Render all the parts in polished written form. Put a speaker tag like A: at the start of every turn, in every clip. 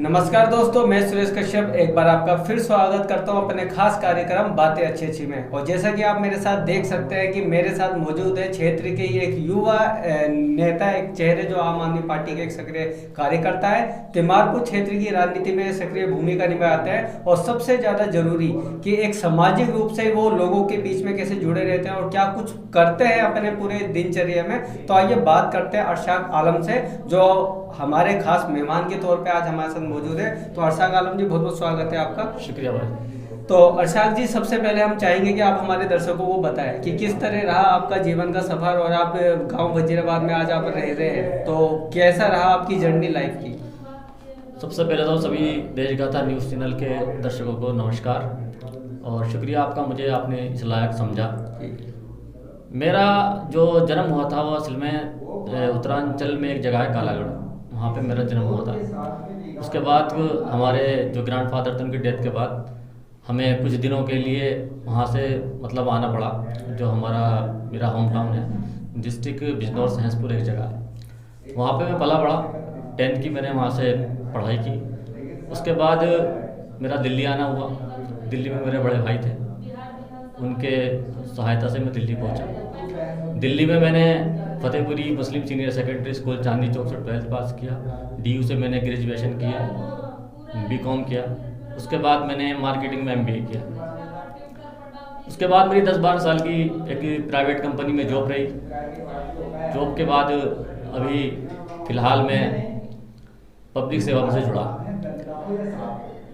A: नमस्कार दोस्तों, मैं सुरेश कश्यप एक बार आपका फिर स्वागत करता हूं अपने खास कार्यक्रम बातें अच्छी अच्छी में। और जैसा कि आप मेरे साथ देख सकते हैं कि मेरे साथ मौजूद है क्षेत्र के ही एक युवा नेता, एक चेहरे जो आम आदमी पार्टी के एक सक्रिय कार्यकर्ता है। तिमारपुर क्षेत्र की राजनीति में सक्रिय भूमिका निभाते हैं और सबसे ज़्यादा जरूरी कि एक सामाजिक रूप से वो लोगों के बीच में कैसे जुड़े रहते हैं और क्या कुछ करते हैं अपने पूरे दिनचर्या में। तो आइए बात करते हैं अरशद आलम से, जो हमारे खास मेहमान के तौर पे आज हमारे साथ मौजूद है। तो अरशद आलम जी, बहुत बहुत स्वागत है आपका।
B: शुक्रिया भाई।
A: तो अरशद जी, सबसे पहले हम चाहेंगे कि आप हमारे दर्शकों को बताएं कि किस तरह रहा आपका जीवन का सफर और आप गांव वजीराबाद में आज आप रह रहे हैं, तो कैसा रहा आपकी जर्नी लाइफ की।
B: सबसे पहले तो सभी देशगाथा न्यूज़ चैनल के दर्शकों को नमस्कार और शुक्रिया आपका, मुझे आपने इस लायक समझा। मेरा जो जन्म हुआ था वो असल में उत्तरांचल में एक जगह है कालागढ़, वहाँ पे मेरा जन्म हुआ था। उसके बाद हमारे जो ग्रैंडफादर थे उनकी डेथ के बाद हमें कुछ दिनों के लिए वहाँ से मतलब आना पड़ा। जो मेरा होम टाउन है, डिस्ट्रिक्ट बिजनौर सहसपुर एक जगह है, वहाँ पे मैं पला बड़ा। 10th की मैंने वहाँ से पढ़ाई की। उसके बाद मेरा दिल्ली आना हुआ। दिल्ली में मेरे बड़े भाई थे, उनके सहायता से मैं दिल्ली पहुँचा। दिल्ली में मैंने फतेहपुरी मुस्लिम senior secondary school Chandni Chowk से 12th पास किया। DU से मैंने ग्रेजुएशन किया, BCom किया। उसके बाद मैंने मार्केटिंग में MBA किया। उसके बाद मेरी 10-12 साल की एक प्राइवेट कंपनी में जॉब रही। जॉब के बाद अभी फ़िलहाल मैं पब्लिक सेवा में से जुड़ा।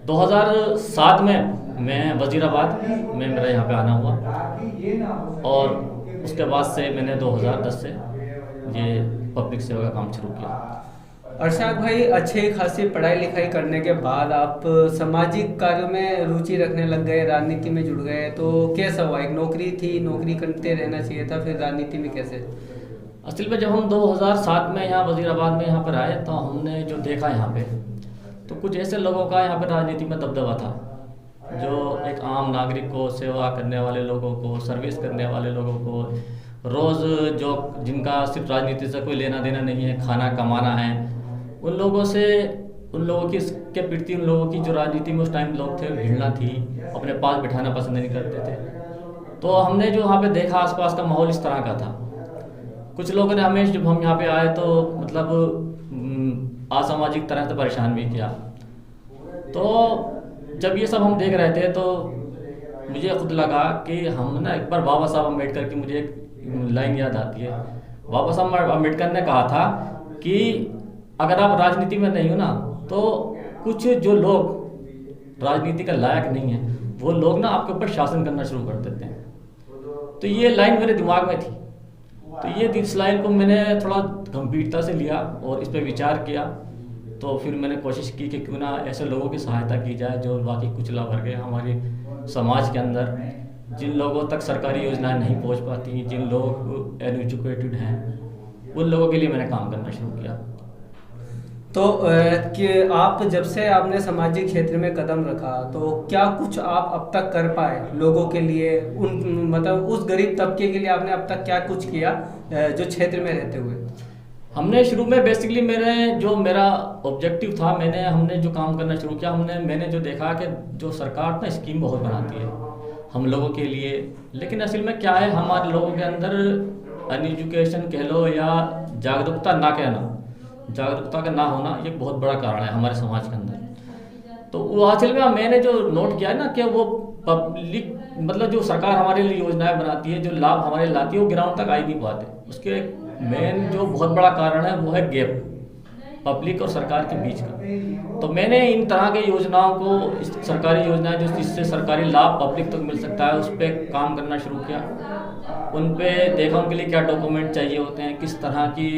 B: 2007 में मैं वजीराबाद में मेरा यहाँ पे आना हुआ और उसके बाद से मैंने 2010 से ये पब्लिक सेवा का काम शुरू किया।
A: अरशद भाई, अच्छी खासी पढ़ाई लिखाई करने के बाद आप सामाजिक कार्यों में रुचि रखने लग गए, राजनीति में जुड़ गए, तो कैसा हुआ? एक नौकरी थी, नौकरी करते रहना चाहिए था, फिर राजनीति में कैसे?
B: असल में जब हम 2007 में यहाँ वजीराबाद में यहाँ पर आए तो हमने जो देखा यहाँ पे, तो कुछ ऐसे लोगों का यहाँ पे राजनीति में दबदबा था, जो एक आम नागरिक को, सेवा करने वाले लोगों को, सर्विस करने वाले लोगों को, रोज़ जो जिनका सिर्फ राजनीति से कोई लेना देना नहीं है, खाना कमाना है, उन लोगों की के प्रति उन लोगों की जो राजनीति में उस टाइम लोग थे, घृणा थी, अपने पास बिठाना पसंद नहीं करते थे। तो हमने जो यहाँ पे देखा आसपास का माहौल इस तरह का था। कुछ लोगों ने हमें, जब हम यहाँ पे आए तो मतलब असामाजिक तरह से परेशान भी किया। तो जब ये सब हम देख रहे थे तो मुझे खुद लगा कि हम ना, एक बार बाबा साहब अम्बेडकर की मुझे एक लाइन याद आती है। बाबा साहब अम्बेडकर ने कहा था कि अगर आप राजनीति में नहीं हो ना, तो कुछ जो लोग राजनीति का लायक नहीं है वो लोग ना आपके ऊपर शासन करना शुरू कर देते हैं। तो ये लाइन मेरे दिमाग में थी। तो ये इस लाइन को मैंने थोड़ा गंभीरता से लिया और इस पर विचार किया। तो फिर मैंने कोशिश की कि क्यों ना ऐसे लोगों की सहायता की जाए जो बाकी कुचला वर्ग है हमारे समाज के अंदर, जिन लोगों तक सरकारी योजनाएं नहीं पहुंच पाती, जिन लोग अनएजुकेटेड हैं, उन लोगों के लिए मैंने काम करना शुरू किया।
A: तो कि आप जब से आपने सामाजिक क्षेत्र में कदम रखा, तो क्या कुछ आप अब तक कर पाए लोगों के लिए, उन मतलब उस गरीब तबके के लिए आपने अब तक क्या कुछ किया जो क्षेत्र में रहते हुए?
B: हमने शुरू में बेसिकली मेरा ऑब्जेक्टिव था, हमने जो काम करना शुरू किया, मैंने जो देखा कि जो सरकार ना स्कीम बहुत बनाती है हम लोगों के लिए, लेकिन असल में क्या है, हमारे लोगों के अंदर अनएजुकेशन कह लो या जागरूकता का ना होना, ये बहुत बड़ा कारण है हमारे समाज के अंदर। तो वो असल में मैंने जो नोट किया है ना कि वो पब्लिक मतलब जो सरकार हमारे लिए योजनाएं बनाती है, जो लाभ हमारे लाती है, वो ग्राउंड तक आ ही नहीं पाते। उसके मेन जो बहुत बड़ा कारण है वो है गैप पब्लिक और सरकार के बीच का। तो मैंने इन तरह के योजनाओं को, सरकारी योजनाएं जो जिससे सरकारी लाभ पब्लिक तक मिल सकता है, उस पर काम करना शुरू किया। उन पे देखा उनके लिए क्या डॉक्यूमेंट चाहिए होते हैं, किस तरह की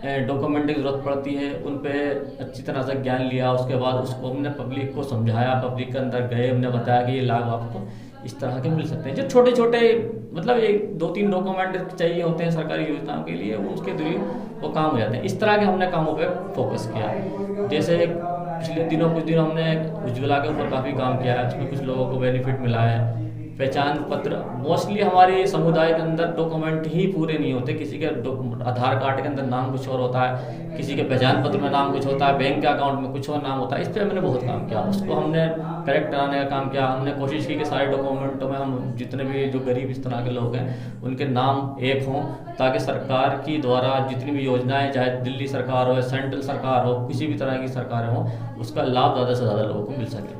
B: डॉक्यूमेंट की ज़रूरत पड़ती है, उन पे अच्छी तरह से ज्ञान लिया। उसके बाद उसको हमने पब्लिक को समझाया, पब्लिक के अंदर गए, हमने बताया कि ये लाभ आपको इस तरह के मिल सकते हैं। जो छोटे छोटे मतलब 1-2-3 डॉक्यूमेंट चाहिए होते हैं सरकारी योजनाओं के लिए, उसके थ्रू वो काम हो जाते हैं। इस तरह के हमने कामों पे फोकस किया। जैसे पिछले कुछ दिनों हमने उज्ज्वला के ऊपर काफ़ी काम किया है, उसमें कुछ लोगों को बेनिफिट मिला है। पहचान पत्र मोस्टली हमारे समुदाय के अंदर डॉक्यूमेंट ही पूरे नहीं होते। किसी के आधार कार्ड के अंदर नाम कुछ और होता है, किसी के पहचान पत्र में नाम कुछ होता है, बैंक के अकाउंट में कुछ और नाम होता है। इस पर मैंने बहुत काम किया, उसको हमने करेक्ट कराने का काम किया। हमने कोशिश की कि सारे डॉक्यूमेंटों में हम जितने भी जो गरीब इस तरह के लोग हैं उनके नाम एक हों, ताकि सरकार की द्वारा जितनी भी योजनाएं, चाहे दिल्ली सरकार हो या सेंट्रल सरकार हो, किसी भी तरह की सरकारें हों, उसका लाभ ज़्यादा से ज़्यादा लोगों को मिल सके।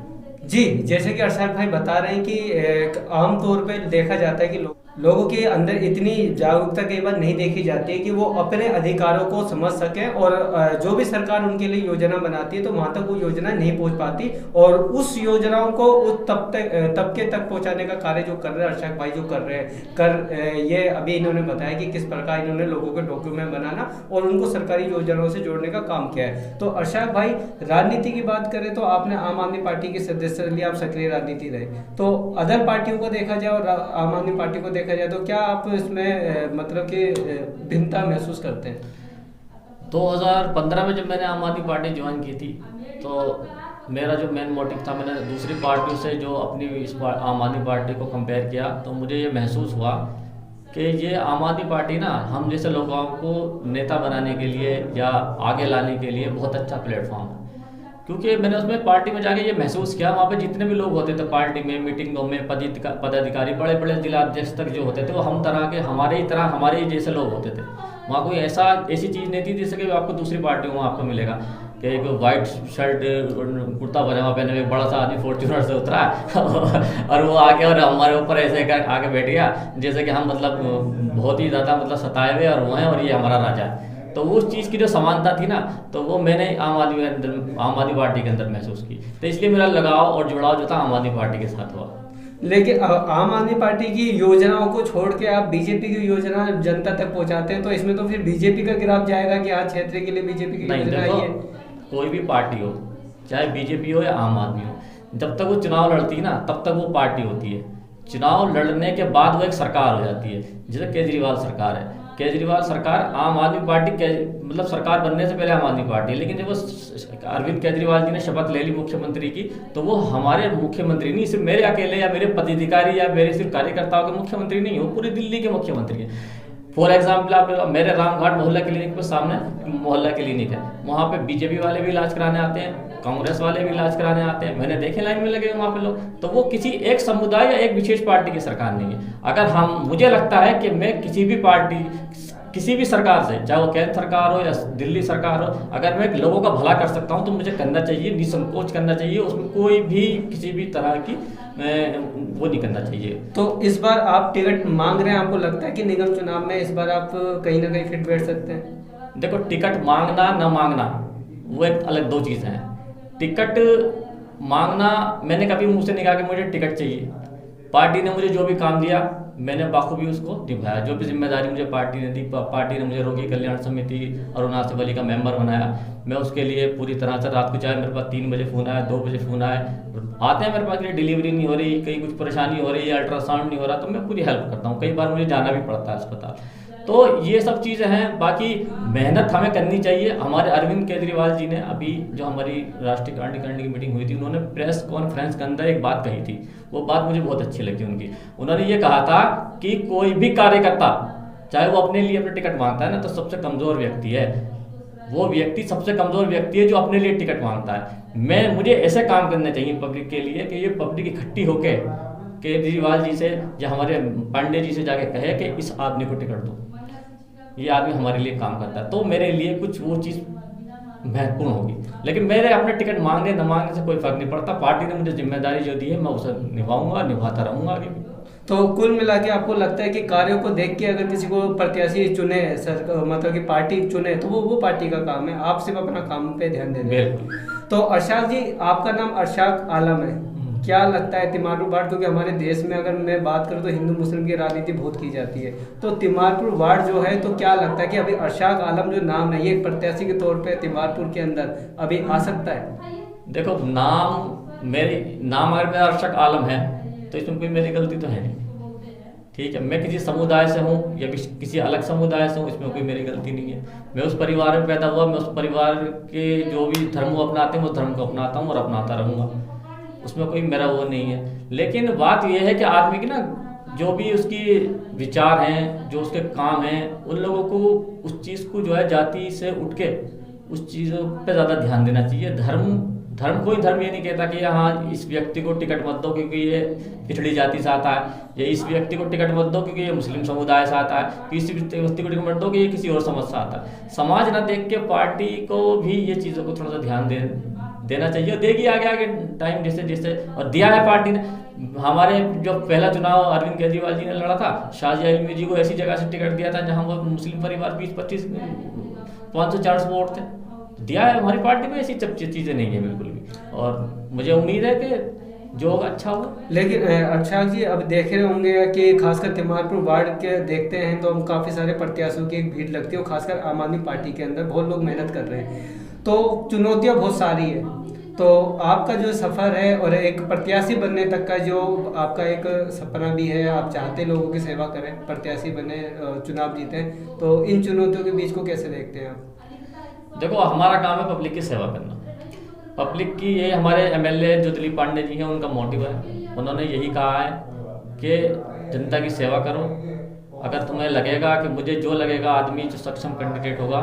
A: जी, जैसे कि अरशद भाई बता रहे हैं कि आम तौर पे देखा जाता है कि लोगों के अंदर इतनी जागरूकता कई बार नहीं देखी जाती है कि वो अपने अधिकारों को समझ सकें, और जो भी सरकार उनके लिए योजना बनाती है तो वहां तक वो योजना नहीं पहुंच पाती, और उस योजनाओं को उस तबके तक पहुंचाने का कार्य जो कर रहे हैं अरशद भाई, जो कर रहे हैं ये अभी इन्होंने बताया कि किस प्रकार इन्होंने लोगों के डॉक्यूमेंट बनाना और उनको सरकारी योजनाओं से जोड़ने का काम किया है। तो अरशद भाई, राजनीति की बात करें तो आपने आम आदमी पार्टी के सदस्य लिए आप सक्रिय राजनीति रहे, तो अदर पार्टियों को देखा जाए और आम आदमी पार्टी को देखा जाए तो क्या आप इसमें मतलब कि भिन्नता महसूस करते हैं?
B: 2015 में जब मैंने आम आदमी पार्टी ज्वाइन की थी तो मेरा जो मेन मोटिव था, मैंने दूसरी पार्टियों से जो अपनी इस आम आदमी पार्टी को कंपेयर किया तो मुझे ये महसूस हुआ कि ये आम आदमी पार्टी ना हम जैसे लोगों को नेता बनाने के लिए या आगे लाने के लिए बहुत अच्छा प्लेटफॉर्म है। क्योंकि मैंने उसमें पार्टी में जाके ये महसूस किया, वहाँ पे जितने भी लोग होते थे पार्टी में, मीटिंगों में, पदाधिकारी, बड़े बड़े जिला अध्यक्ष तक जो होते थे वो हम तरह के हमारे ही जैसे लोग होते थे। वहाँ कोई ऐसी चीज़ नहीं थी जैसे कि आपको दूसरी पार्टियों में आपको मिलेगा कि एक वाइट शर्ट कुर्ता पजामा पहने हुए बड़ा सा आदमी फॉर्च्यूनर से उतरा और वो आके और हमारे ऊपर ऐसे आके बैठ गया जैसे कि हम मतलब बहुत ही ज़्यादा मतलब सताए हुए और वो हैं और ये हमारा राजा है। तो उस चीज़ की जो समानता थी ना, तो वो मैंने आम आदमी पार्टी के अंदर महसूस की। तो इसलिए मेरा लगाव और जुड़ाव जो था आम आदमी पार्टी के साथ हुआ।
A: लेकिन आम आदमी पार्टी की योजनाओं को छोड़ के आप बीजेपी की योजना जनता तक पहुंचाते हैं, तो इसमें तो फिर बीजेपी का गिराव जाएगा कि हाँ क्षेत्र के लिए बीजेपी की योजना आई है।
B: कोई भी पार्टी हो, चाहे बीजेपी हो या आम आदमी हो, जब तक वो चुनाव लड़ती है ना तब तक वो पार्टी होती है। चुनाव लड़ने के बाद वो एक सरकार हो जाती है, जैसे केजरीवाल सरकार है। केजरीवाल सरकार आम आदमी पार्टी मतलब सरकार बनने से पहले आम आदमी पार्टी है, लेकिन जब वो अरविंद केजरीवाल जी ने शपथ ले ली मुख्यमंत्री की तो वो हमारे मुख्यमंत्री नहीं, सिर्फ मेरे अकेले या मेरे पदाधिकारी या मेरे सिर्फ कार्यकर्ताओं के मुख्यमंत्री नहीं, वो पूरी दिल्ली के मुख्यमंत्री हैं। फॉर एग्जाम्पल आप मेरे रामघाट मोहल्ला क्लिनिक के सामने मोहल्ला क्लिनिक है, वहाँ पे बीजेपी वाले भी इलाज कराने आते हैं, कांग्रेस वाले भी इलाज कराने आते हैं। मैंने देखे लाइन में लगे वहाँ पे लोग। तो वो किसी एक समुदाय या एक विशेष पार्टी की सरकार नहीं है। अगर मुझे लगता है कि मैं किसी भी पार्टी, किसी भी सरकार से, चाहे वो केंद्र सरकार हो या दिल्ली सरकार हो, अगर मैं लोगों का भला कर सकता हूं तो मुझे करना चाहिए, निसंकोच करना चाहिए। उसमें कोई भी किसी भी तरह की वो नहीं करना चाहिए।
A: तो इस बार आप टिकट मांग रहे हैं, आपको लगता है कि निगम चुनाव में इस बार आप कहीं ना कहीं फिट बैठ सकते हैं?
B: देखो, टिकट मांगना न मांगना वो एक अलग दो चीज़ें हैं। टिकट मांगना, मैंने कभी मुँह से नहीं कहा कि मुझे टिकट चाहिए। पार्टी ने मुझे जो भी काम दिया मैंने बाखूबी उसको निभाया। जो भी जिम्मेदारी मुझे पार्टी ने दी, पार्टी ने मुझे रोगी कल्याण समिति अरुणा सिवली का मेंबर बनाया, मैं उसके लिए पूरी तरह से रात को, चाहे मेरे पास 3 बजे फ़ोन आया, 2 बजे फ़ोन आए, आते हैं मेरे पास कि डिलीवरी नहीं हो रही, कहीं कुछ परेशानी हो रही है, अल्ट्रासाउंड नहीं हो रहा, तो मैं पूरी हेल्प करता हूँ। कई बार मुझे जाना भी पड़ता है अस्पताल। तो ये सब चीज़ें हैं। बाकी मेहनत हमें करनी चाहिए। हमारे अरविंद केजरीवाल जी ने अभी जो हमारी राष्ट्रीय कार्यकारिणी की मीटिंग हुई थी, उन्होंने प्रेस कॉन्फ्रेंस के अंदर एक बात कही थी, वो बात मुझे बहुत अच्छी लगी उनकी। उन्होंने ये कहा था कि कोई भी कार्यकर्ता, चाहे वो अपने लिए अपने टिकट मांगता है ना, तो सबसे कमज़ोर व्यक्ति है वो व्यक्ति, सबसे कमज़ोर व्यक्ति है जो अपने लिए टिकट मांगता है। मुझे ऐसे काम करने चाहिए पब्लिक के लिए कि ये पब्लिक इकट्ठी होकर केजरीवाल जी से या हमारे पांडे जी से जाके कहे कि इस आदमी को टिकट दो, ये आदमी हमारे लिए काम करता है, तो मेरे लिए कुछ वो चीज़ महत्वपूर्ण होगी। लेकिन मेरे अपने टिकट मांगने न मांगने से कोई फर्क नहीं पड़ता। पार्टी ने मुझे जिम्मेदारी जो दी है मैं उसे निभाऊंगा, निभाता रहूंगा आगे भी।
A: तो कुल मिला के आपको लगता है कि कार्यों को देख के अगर किसी को प्रत्याशी चुने, मतलब कि पार्टी चुने, तो वो पार्टी का काम है, आप सिर्फ अपना काम पे ध्यान दें।
B: बिल्कुल।
A: तो अरशद जी, आपका नाम अरशद आलम है, क्या लगता है तिमारपुर वार्ड, क्योंकि हमारे देश में अगर मैं बात करूं तो हिंदू मुस्लिम की राजनीति बहुत की जाती है, तो तिमारपुर वार्ड जो है, तो क्या लगता है कि अभी अरशद आलम जो नाम है ये प्रत्याशी के तौर पे तिमारपुर के अंदर अभी आ सकता है?
B: देखो, नाम अगर मेरा अरशद आलम है तो इसमें कोई मेरी गलती तो है नहीं, ठीक है। मैं किसी समुदाय से हूँ या किसी अलग समुदाय से हूँ, इसमें कोई मेरी गलती नहीं है। मैं उस परिवार में पैदा हुआ, मैं उस परिवार के जो भी धर्म को अपनाते हैं वो धर्म को अपनाता हूँ और अपनाता रहूँगा। उसमें कोई मेरा वो नहीं है। लेकिन बात यह है कि आदमी की ना जो भी उसकी विचार हैं, जो उसके काम हैं, उन लोगों को उस चीज़ को जो है जाति से उठ के उस चीज़ों पे ज़्यादा ध्यान देना चाहिए। धर्म कोई धर्म ये नहीं कहता कि हाँ इस व्यक्ति को टिकट मत दो क्योंकि ये पिछड़ी जाति से आता है, या इस व्यक्ति को टिकट मत दो क्योंकि ये मुस्लिम समुदाय से आता है, किसी व्यक्ति को टिकट मत दो कि ये किसी और समाज से आता है। समाज ना देख के पार्टी को भी ये चीज़ों को थोड़ा सा ध्यान देना चाहिए, देगी आगे आगे टाइम जैसे जैसे, और दिया है पार्टी ने। हमारे जो पहला चुनाव अरविंद केजरीवाल जी ने लड़ा था, शाजिया इल्मी जी को ऐसी जगह से टिकट दिया था जहां वो मुस्लिम परिवार 20-25 500-400 वोट थे, दिया है। हमारी पार्टी में ऐसी चीज़ें नहीं है बिल्कुल भी, और मुझे उम्मीद है कि जो होगा अच्छा होगा।
A: लेकिन अच्छा जी, अब देख रहे होंगे कि खासकर तिमारपुर वार्ड के देखते हैं तो हम काफ़ी सारे प्रत्याशियों की एक भीड़ लगती है, और खासकर आम आदमी पार्टी के अंदर बहुत लोग मेहनत कर रहे हैं, तो चुनौतियां बहुत सारी है। तो आपका जो सफ़र है और एक प्रत्याशी बनने तक का जो आपका एक सपना भी है, आप चाहते लोगों की सेवा करें, प्रत्याशी बने, चुनाव जीतें, तो इन चुनौतियों के बीच को कैसे देखते हैं आप?
B: देखो, हमारा काम है पब्लिक की सेवा करना। पब्लिक की, ये हमारे एमएलए जो दिलीप पांडे जी हैं उनका मोटिव है। उन्होंने यही कहा है कि जनता की सेवा करो। अगर तुम्हें लगेगा कि मुझे जो लगेगा आदमी जो सक्षम कैंडिडेट होगा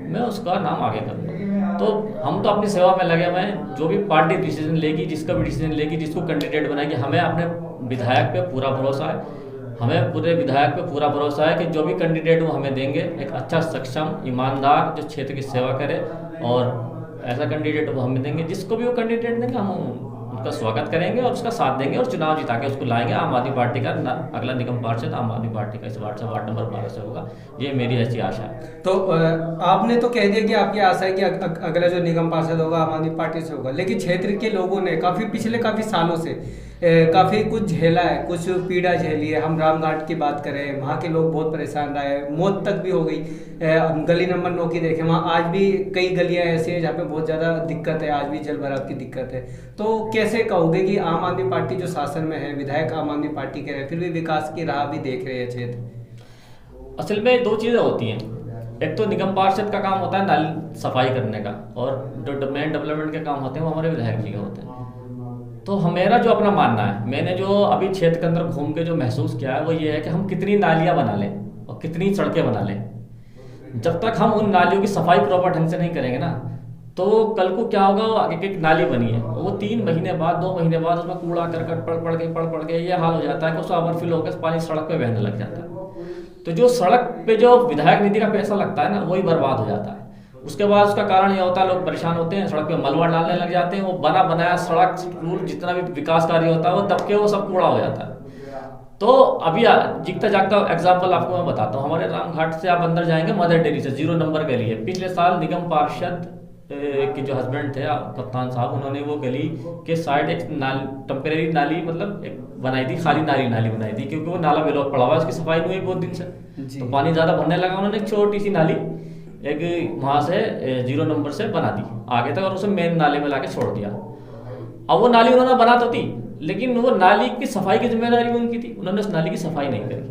B: मैं उसका नाम आगे करूँगा, तो हम तो अपनी सेवा में लगे हुए हैं। जो भी पार्टी डिसीजन लेगी, जिसका भी डिसीजन लेगी, जिसको कैंडिडेट बनाएगी, हमें अपने विधायक पे पूरा भरोसा है। हमें पूरे विधायक पे पूरा भरोसा है कि जो भी कैंडिडेट वो हमें देंगे, एक अच्छा सक्षम ईमानदार जो क्षेत्र की सेवा करे, और ऐसा कैंडिडेट वो हमें देंगे। जिसको भी वो कैंडिडेट देंगे हम उनका स्वागत करेंगे और उसका साथ देंगे और चुनाव जिता के उसको लाएंगे। आम आदमी पार्टी का अगला निगम पार्षद आम आदमी पार्टी का इस वार्ड से वार्ड नंबर 12 से होगा, ये मेरी ऐसी आशा है।
A: तो आपने तो कह दिया कि आपकी आशा है कि अगला जो निगम पार्षद होगा आम आदमी पार्टी से होगा, लेकिन क्षेत्र के लोगों ने पिछले काफी सालों से काफी कुछ झेला है, कुछ पीड़ा झेली है। हम रामघाट की बात करें, वहाँ के लोग बहुत परेशान रहे, मौत तक भी हो गई। गली नंबर 9 की देखें, वहाँ आज भी कई गलियां ऐसी हैं जहाँ पे बहुत ज्यादा दिक्कत है, आज भी जल भराव की दिक्कत है। तो कैसे कहोगे कि आम आदमी पार्टी जो शासन में है, विधायक आम आदमी पार्टी के हैं, फिर भी विकास की राह भी देख रहे हैं क्षेत्र?
B: असल में दो चीज़ें होती हैं। एक तो निगम पार्षद का काम होता है नाली सफाई करने का, और जो मेन डेवलपमेंट के काम होते हैं वो हमारे विधायक जी के होते हैं। तो मेरा जो अपना मानना है, मैंने जो अभी क्षेत्र के अंदर घूम के जो महसूस किया है वो ये है कि हम कितनी नालियाँ बना लें और कितनी सड़कें बना लें, जब तक हम उन नालियों की सफाई प्रॉपर ढंग से नहीं करेंगे ना, तो कल को क्या होगा, वो आगे एक नाली बनी है, वो 3 महीने बाद 2 महीने बाद उसमें कूड़ा करकट पड़ के ये हाल हो जाता है कि उसका ओवरफ्लो होकर पानी सड़क पे बहने लग जाता है। तो जो सड़क पे जो विधायक निधि का पैसा लगता है ना, वही बर्बाद हो जाता है। उसके बाद उसका कारण ये होता है, लोग परेशान होते हैं, सड़क पे मलबा डालने लग जाते हैं, वो बना बनाया सड़क रूल जितना भी विकास कार्य होता है वो दबके वो सब कूड़ा हो जाता है। तो अभी जिगता जागता एग्जाम्पल आपको मैं बताता हूँ। हमारे रामघाट से आप अंदर जाएंगे, मदर डेयरी से 0 नंबर गली है। पिछले साल निगम पार्षद के जो हस्बैंड थे कप्तान साहब, उन्होंने वो गली के साइड एक टेम्परेरी नाली मतलब एक बनाई थी, खाली नाली बनाई थी, क्योंकि वो नाला ब्लॉक पड़ा हुआ है, उसकी सफाई नहीं हुई बहुत दिन से, तो पानी ज्यादा भरने लगा। उन्होंने एक छोटी सी नाली एक वहां से 0 नंबर से बना दी आगे तक, और उसे मेन नाले में लाके छोड़ दिया। अब वो नाली उन्होंने बना तो थी, लेकिन वो नाली की सफाई की जिम्मेदारी उनकी थी, उन्होंने उस नाली की सफाई नहीं करी।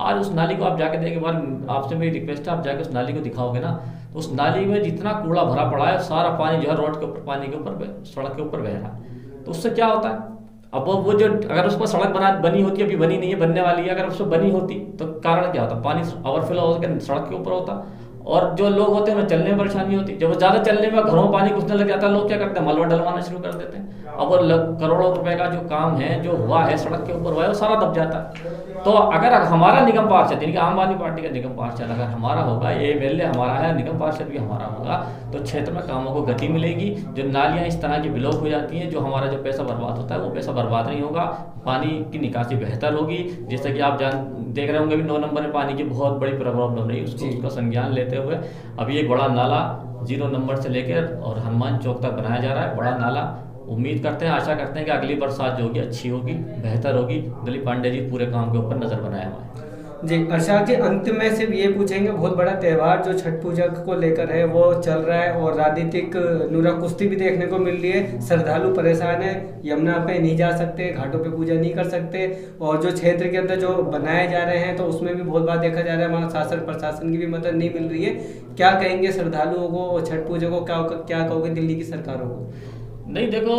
B: आज उस नाली को आप जाके देखें, एक बार आपसे मेरी रिक्वेस्ट है, आप जाके उस नाली को दिखाओगे ना, तो उस नाली में जितना कूड़ा भरा पड़ा है, सारा पानी जो है रोड के ऊपर, पानी के ऊपर, सड़क के ऊपर बह रहा है। तो उससे क्या होता है, अब वो जो अगर उस पर सड़क बनी होती, अभी बनी नहीं है, बनने वाली है, अगर उस पर बनी होती तो कारण क्या होता, पानी ओवरफ्लो होकर सड़क के ऊपर होता, और जो लोग होते हैं उन्हें चलने में परेशानी होती। जब वो ज्यादा चलने में घरों में पानी घुसने लग जाता है, लोग क्या करते हैं, मलबा डलवाना शुरू कर देते हैं। अब वो करोड़ों रुपए का जो काम है, जो हुआ है सड़क के ऊपर हुआ है, वो सारा दब जाता है। तो अगर हमारा निगम पार्षद, यानी कि आम आदमी पार्टी का निगम पार्षद अगर हमारा होगा, ये एमएलए हमारा है, निगम पार्षद भी हमारा होगा, तो क्षेत्र में कामों को गति मिलेगी। जो नालियाँ इस तरह की ब्लॉक हो जाती हैं, जो हमारा जो पैसा बर्बाद होता है, वो पैसा बर्बाद नहीं होगा, पानी की निकासी बेहतर होगी। जैसे कि आप देख रहे होंगे, 9 नंबर में पानी की बहुत बड़ी प्रॉब्लम रही, उसका संज्ञान लेते हुए अभी एक बड़ा नाला 0 नंबर से लेकर और हनुमान चौक तक बनाया जा रहा है, बड़ा नाला। उम्मीद करते हैं, आशा करते हैं कि अगली बरसात जो होगी अच्छी होगी, बेहतर होगी। दिलीप पांडे जी पूरे काम के ऊपर नजर बनाए हुए हैं।
A: जी, अर्षाद जी, अंत में सिर्फ ये पूछेंगे, बहुत बड़ा त्यौहार जो छठ पूजा को लेकर है वो चल रहा है, और राजनीतिक नूरा कुश्ती भी देखने को मिल रही है। श्रद्धालु परेशान है, यमुना पे नहीं जा सकते, घाटों पे पूजा नहीं कर सकते, और जो क्षेत्र के अंदर जो बनाए जा रहे हैं तो उसमें भी बहुत बार देखा जा रहा है हमारा शासन प्रशासन की भी मदद नहीं मिल रही है। क्या कहेंगे श्रद्धालुओं को और छठ पूजा को, क्या कहोगे दिल्ली की सरकारों को?
B: नहीं, देखो,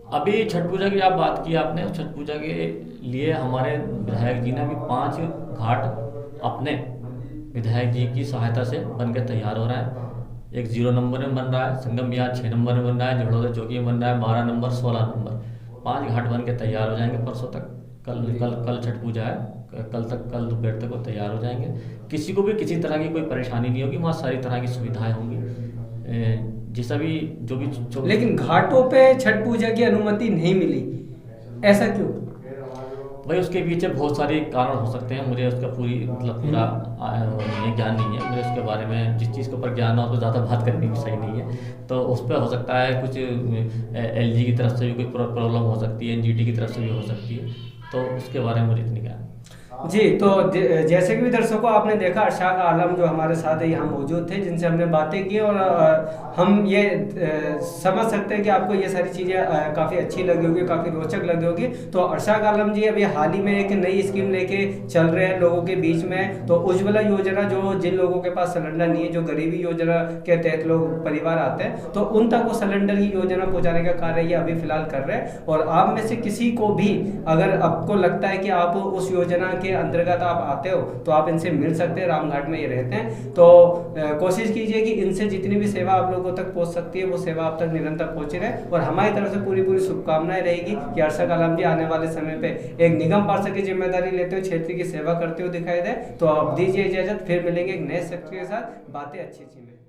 B: अभी छठ पूजा की आप बात की आपने, छठ पूजा के लिए हमारे विधायक जी ने अभी 5 घाट अपने विधायक जी की सहायता से बन के तैयार हो रहा है। एक 0 नंबर में बन रहा है, संगम बिहार 6 नंबर में बन रहा है, झड़ौदा चौकी में बन रहा है 12 नंबर 16 नंबर। 5 घाट बन के तैयार हो जाएंगे परसों तक। कल छठ पूजा है, कल दोपहर तक वो तैयार हो जाएंगे। किसी को भी किसी तरह की कोई परेशानी नहीं होगी, वहाँ सारी तरह की सुविधाएं होंगी। जैसा भी जो भी
A: लेकिन घाटों पे छठ पूजा की अनुमति नहीं मिली, ऐसा क्यों?
B: भाई उसके पीछे बहुत सारे कारण हो सकते हैं, मुझे उसका पूरा ज्ञान नहीं है। मुझे उसके बारे में जिस चीज़ के ऊपर ज्ञान हो तो ज़्यादा बात करनी भी सही नहीं है। तो उस पर हो सकता है कुछ एलजी की तरफ से भी कोई प्रॉब्लम हो सकती है, एनजीटी की तरफ से भी हो सकती है, तो उसके बारे में मुझे इतनी ज्ञान।
A: जी, तो जैसे कि भी दर्शकों आपने देखा, अरशाक आलम जो हमारे साथ है यहाँ मौजूद थे, जिनसे हमने बातें की, और हम ये समझ सकते हैं कि आपको ये सारी चीज़ें काफ़ी अच्छी लगी होगी, काफ़ी रोचक लगी होगी। तो अरशाक आलम जी अभी हाल ही में एक नई स्कीम लेके चल रहे हैं लोगों के बीच में। तो उज्ज्वला योजना, जो जिन लोगों के पास सिलेंडर नहीं है, जो गरीबी योजना के तहत लोग परिवार आते हैं, तो उन तक वो सिलेंडर की योजना पहुँचाने का कार्य ये अभी फिलहाल कर रहे हैं। और आप में से किसी को भी अगर आपको लगता है कि आप उस योजना के अंतर्गत आप आते हो, तो आप इनसे मिल सकते हैं। रामघाट में ये रहते हैं, तो कोशिश कीजिए कि इनसे जितनी भी सेवा आप लोगों तक पहुंच सकती है वो सेवा आप तक निरंतर पहुंची रहे। और हमारी तरफ से पूरी शुभकामनाएं रहेगी कि अरशद आलम जी आने वाले समय पे एक निगम पार्षद की जिम्मेदारी लेते हुए क्षेत्र की सेवा करते हुए दिखाई दे। तो आप दीजिए इजाजत, फिर मिलेंगे एक नए शख्स के साथ बातें अच्छी में।